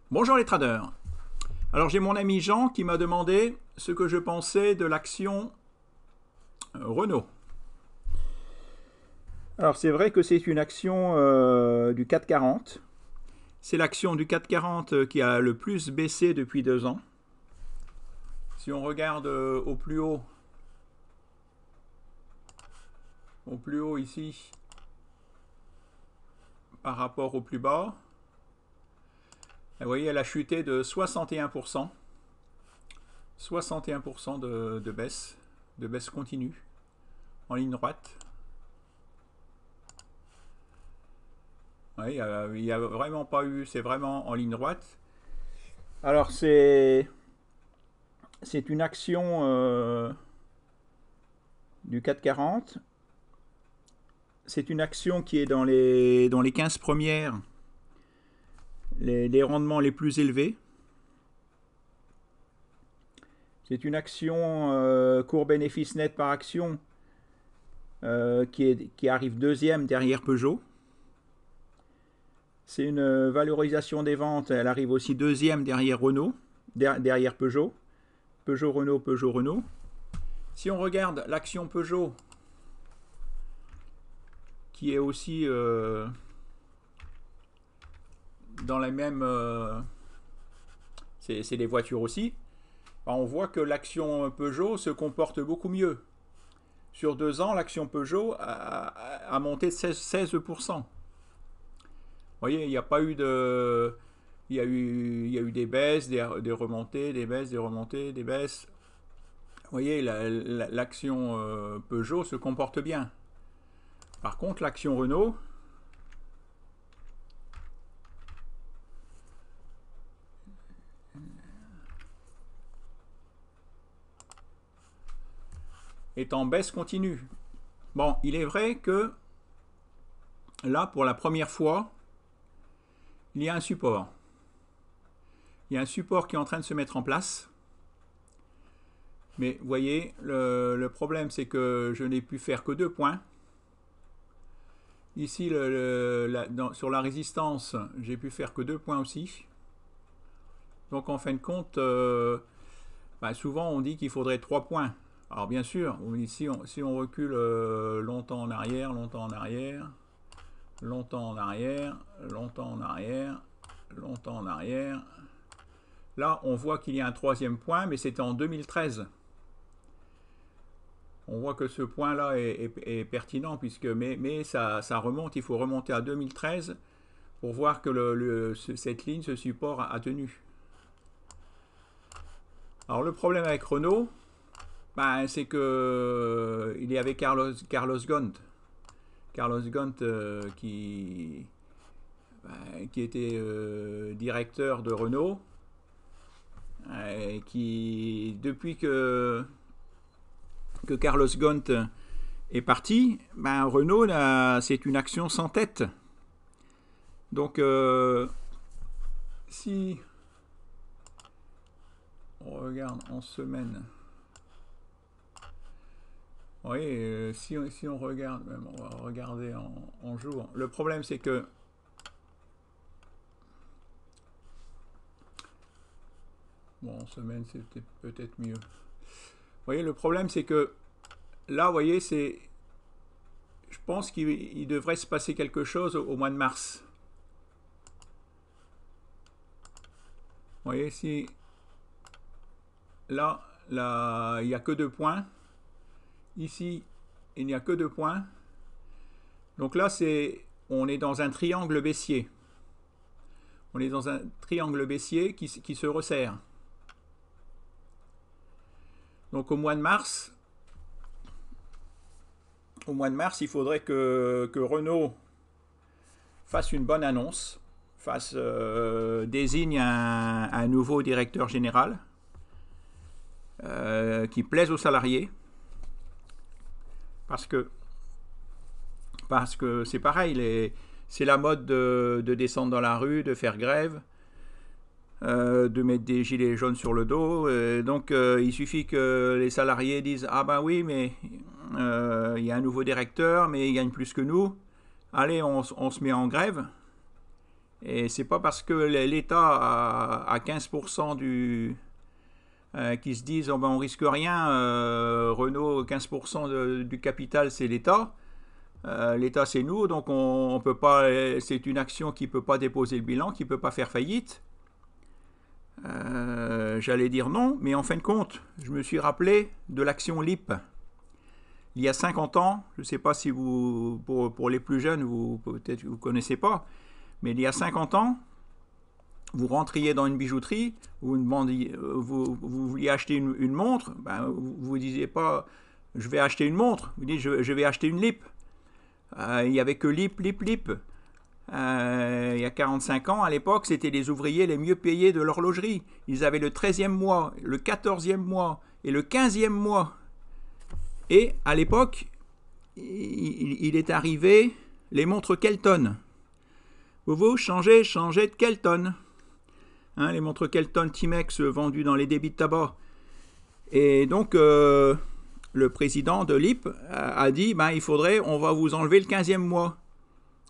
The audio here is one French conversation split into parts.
Bonjour les traders. Alors j'ai mon ami Jean qui m'a demandé ce que je pensais de l'action Renault. Alors c'est vrai que c'est une action du CAC 40. C'est l'action du CAC 40 qui a le plus baissé depuis 2 ans. Si on regarde au plus haut ici par rapport au plus bas, vous voyez, elle a chuté de 61%. 61% de baisse continue, en ligne droite. Oui, il n'y a vraiment pas eu, c'est vraiment en ligne droite. Alors c'est une action du CAC 40. C'est une action qui est dans les 15 premières, les rendements les plus élevés. C'est une action court bénéfice net par action qui arrive deuxième derrière Peugeot. C'est une valorisation des ventes, elle arrive aussi deuxième derrière Renault, derrière Peugeot. Peugeot, Renault, Peugeot, Renault. Si on regarde l'action Peugeot, qui est aussi dans la même... c'est des voitures aussi. On voit que l'action Peugeot se comporte beaucoup mieux. Sur 2 ans, l'action Peugeot a monté de 16%. Vous voyez, il n'y a pas eu de... Il y a eu des baisses, des remontées, des baisses, des remontées, des baisses. Vous voyez, l'action Peugeot se comporte bien. Par contre, l'action Renault, est en baisse continue. Bon, il est vrai que là, pour la première fois, il y a un support. Il y a un support qui est en train de se mettre en place. Mais vous voyez, le problème, c'est que je n'ai pu faire que 2 points. Ici, sur la résistance, j'ai pu faire que 2 points aussi. Donc, en fin de compte, souvent, on dit qu'il faudrait 3 points. Alors, bien sûr, ici, si on recule longtemps en arrière, longtemps en arrière, longtemps en arrière, longtemps en arrière, longtemps en arrière. Là, on voit qu'il y a un 3e point, mais c'était en 2013. On voit que ce point-là est pertinent, mais ça remonte, il faut remonter à 2013 pour voir que cette ligne, ce support a tenu. Alors le problème avec Renault, c'est que il y avait Carlos Ghosn. Carlos Ghosn qui était directeur de Renault, et qui, depuis que Carlos Ghosn est parti, Renault, c'est une action sans tête. Donc, si on regarde en semaine, oui, si on regarde, même on va regarder en jour. Le problème, c'est que bon, en semaine, c'était peut-être mieux. Vous voyez, le problème, c'est que là, vous voyez, je pense qu'il devrait se passer quelque chose au mois de mars. Vous voyez, si là, il n'y a que 2 points. Ici, il n'y a que 2 points. Donc là, on est dans un triangle baissier. On est dans un triangle baissier qui se resserre. Donc au mois de mars, il faudrait que Renault fasse une bonne annonce, désigne un nouveau directeur général qui plaise aux salariés, parce que c'est pareil, c'est la mode de descendre dans la rue, de faire grève, de mettre des gilets jaunes sur le dos. Donc il suffit que les salariés disent « Ah ben oui, mais il y a un nouveau directeur, mais il gagne plus que nous. Allez, on se met en grève. » Et c'est pas parce que l'État a 15% qui se disent oh ben on risque rien, Renault 15% du capital c'est l'État. L'État c'est nous, donc on peut pas, c'est une action qui peut pas déposer le bilan, qui peut pas faire faillite. J'allais dire non, mais en fin de compte, je me suis rappelé de l'action LIP. Il y a 50 ans, je ne sais pas si vous, pour les plus jeunes, peut-être vous ne connaissez pas, mais il y a 50 ans, vous rentriez dans une bijouterie, vous vouliez acheter une montre, ben, vous ne disiez pas je vais acheter une montre, vous dites je vais acheter une LIP. Il n'y avait que LIP. Il y a 45 ans, à l'époque, c'était les ouvriers les mieux payés de l'horlogerie. Ils avaient le 13e mois, le 14e mois et le 15e mois. Et à l'époque, il est arrivé les montres Kelton. Vous changez de Kelton. Hein, les montres Kelton Timex vendues dans les débits de tabac. Et donc, le président de l'IP a dit ben, on va vous enlever le 15e mois.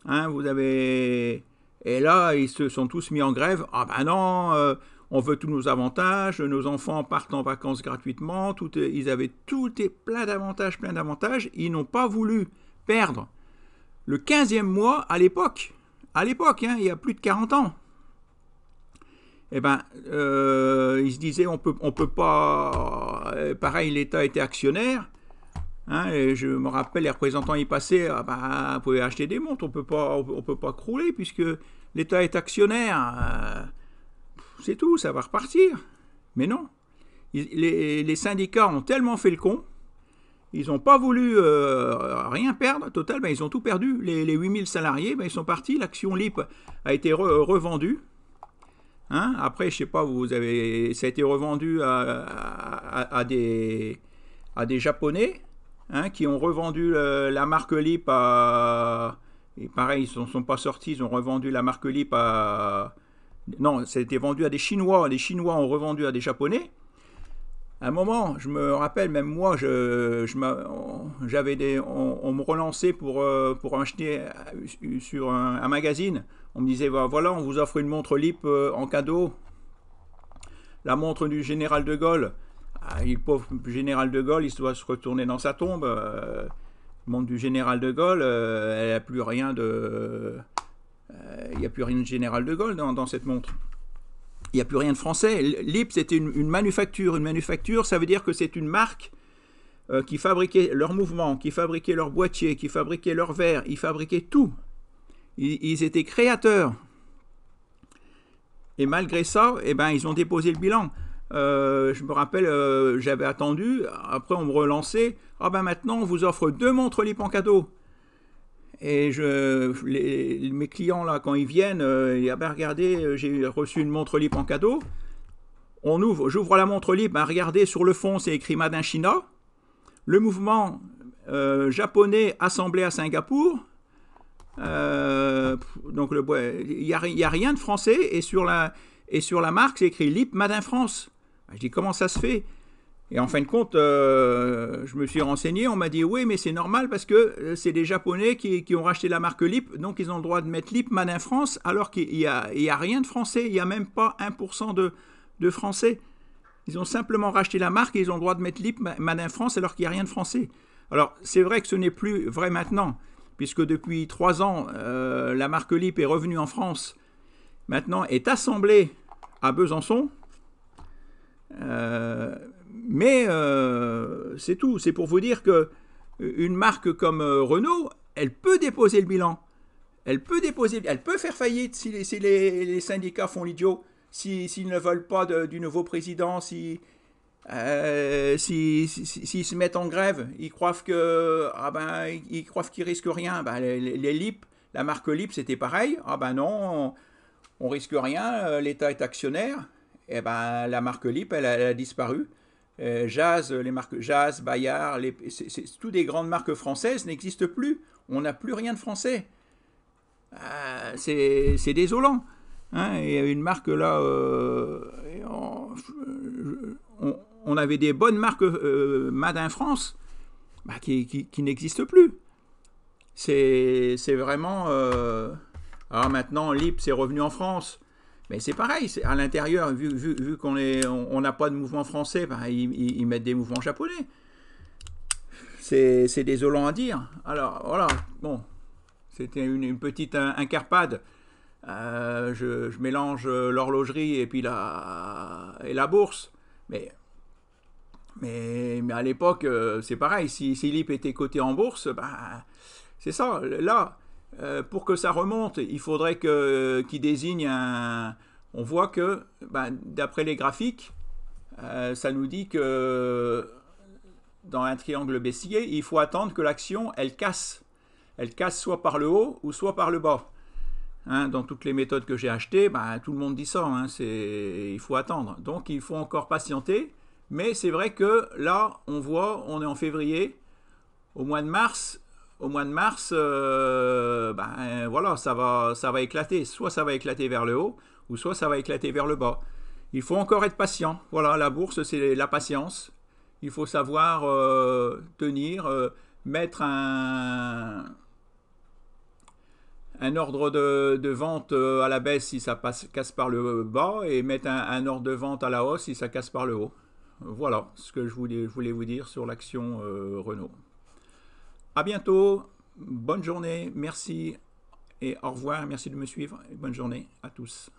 Hein, vous avez... Et là, ils se sont tous mis en grève. Ah ben non, on veut tous nos avantages, nos enfants partent en vacances gratuitement, ils avaient plein d'avantages. Ils n'ont pas voulu perdre le 15e mois à l'époque, hein, il y a plus de 40 ans. Eh ben, ils se disaient, on peut pas... pareil, l'État était actionnaire. Hein, et je me rappelle, les représentants y passaient, ah ben, vous pouvez acheter des montres, on peut pas crouler puisque l'État est actionnaire. C'est tout, ça va repartir. Mais non. Les syndicats ont tellement fait le con, ils n'ont pas voulu rien perdre. Total, ben, ils ont tout perdu. Les 8000 salariés, ben, ils sont partis. L'action LIP a été revendue. Hein, après, je sais pas, ça a été revendu à des Japonais hein, qui ont revendu la marque LIP à... Et pareil, ils ne sont pas sortis, ils ont revendu la marque LIP à... Non, ça a été vendu à des Chinois. Les Chinois ont revendu à des Japonais. À un moment, je me rappelle, même moi, on me relançait pour acheter sur un magazine. On me disait, voilà, on vous offre une montre LIP en cadeau. La montre du général de Gaulle. Le pauvre général de Gaulle, il doit se retourner dans sa tombe. La montre du général de Gaulle, elle n'a plus rien de... Il n'y a plus rien de général de Gaulle dans cette montre. Il n'y a plus rien de français. LIP, c'était une manufacture. Une manufacture, ça veut dire que c'est une marque qui fabriquait leurs mouvements, qui fabriquait leurs boîtiers, qui fabriquait leurs verres, ils fabriquaient tout. Ils étaient créateurs. Et malgré ça, eh ben, ils ont déposé le bilan. Je me rappelle, j'avais attendu. Après, on me relançait. Ah ben maintenant, on vous offre 2 montres LIP en cadeau. Et mes clients, là, quand ils viennent, ah ben regardez, j'ai reçu une montre LIP en cadeau. J'ouvre la montre LIP, ben regardez, sur le fond, c'est écrit Made in China. Le mouvement japonais assemblé à Singapour. Donc, il n'y a rien de français. Et sur la marque, c'est écrit LIP Made in France. Je dis, comment ça se fait? Et en fin de compte, je me suis renseigné, on m'a dit oui, mais c'est normal parce que c'est des Japonais qui ont racheté la marque LIP, donc ils ont le droit de mettre LIP Made in France, alors qu'il n'y a rien de français, il n'y a même pas 1% de français. Ils ont simplement racheté la marque et ils ont le droit de mettre LIP Made in France alors qu'il n'y a rien de français. Alors c'est vrai que ce n'est plus vrai maintenant, puisque depuis 3 ans, la marque LIP est revenue en France, maintenant est assemblée à Besançon. Mais c'est tout. C'est pour vous dire que une marque comme Renault, elle peut déposer le bilan. Elle peut faire faillite si les syndicats font l'idiot, s'ils ne veulent pas du nouveau président, s'ils se mettent en grève, ils croient qu'ils risquent rien. Ben, les LIP, la marque LIP, c'était pareil. Ah ben non, on risque rien. L'État est actionnaire. Et ben la marque LIP, elle a disparu. Jazz, les marques Jazz, Bayard, toutes des grandes marques françaises n'existent plus. On n'a plus rien de français. C'est désolant. Hein, et une marque là, on avait des bonnes marques Made in France qui n'existent plus. C'est vraiment... Alors maintenant, LIP, c'est revenu en France. Mais c'est pareil, à l'intérieur, vu qu'on n'a pas de mouvement français, ben, ils mettent des mouvements japonais. C'est désolant à dire. Alors voilà, bon, c'était une petite incarpade. Je mélange l'horlogerie et puis la bourse. Mais à l'époque, c'est pareil. Si LIP était coté en bourse, bah, c'est ça. Là, pour que ça remonte, il faudrait qu'il désigne un. On voit que, bah, d'après les graphiques, ça nous dit que dans un triangle baissier, il faut attendre que l'action, elle casse. Elle casse soit par le haut ou soit par le bas. Hein, dans toutes les méthodes que j'ai achetées, bah, tout le monde dit ça. Hein, il faut attendre. Donc, il faut encore patienter. Mais c'est vrai que là, on voit, on est en février, au mois de mars, ben, voilà, ça va éclater. Soit ça va éclater vers le haut, ou soit ça va éclater vers le bas. Il faut encore être patient. Voilà, la bourse, c'est la patience. Il faut savoir tenir, mettre un ordre de vente à la baisse si ça casse par le bas, et mettre un ordre de vente à la hausse si ça casse par le haut. Voilà ce que je voulais vous dire sur l'action Renault. À bientôt, bonne journée, merci et au revoir, merci de me suivre et bonne journée à tous.